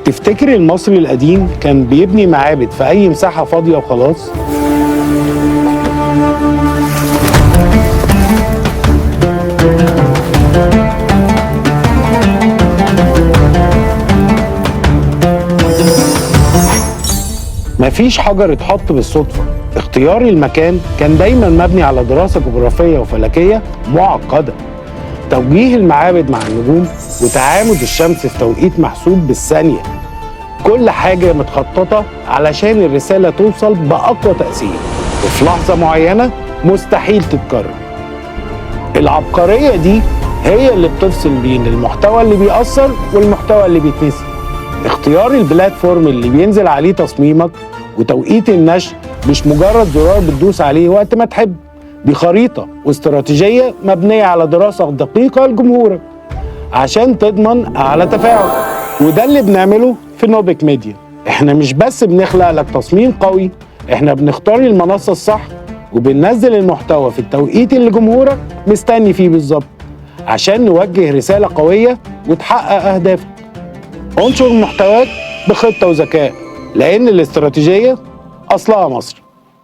تفتكر المصري القديم كان بيبني معابد في أي مساحة فاضية وخلاص؟ مفيش حجر اتحط بالصدفة. اختيار المكان كان دايما مبني على دراسة جغرافية وفلكية معقدة، توجيه المعابد مع النجوم، وتعامد الشمس في توقيت محسوب بالثانية. كل حاجة متخططة علشان الرسالة توصل بأقوى تأثير وفي لحظة معينة مستحيل تتكرر. العبقرية دي هي اللي بتفصل بين المحتوى اللي بيأثر والمحتوى اللي بيتنسي. اختيار البلاتفورم اللي بينزل عليه تصميمك وتوقيت النشر مش مجرد زرار بتدوس عليه وقت ما تحب، دي خريطة واستراتيجية مبنية على دراسة دقيقة لجمهورك عشان تضمن أعلى تفاعل. وده اللي بنعمله في نوبك ميديا. احنا مش بس بنخلق لك تصميم قوي، احنا بنختار المنصة الصح وبننزل المحتوى في التوقيت اللي جمهورك مستني فيه بالظبط عشان نوجه رسالة قوية وتحقق أهدافك. انشر محتواك بخطة وذكاء، لأن الاستراتيجية أصلها مصر.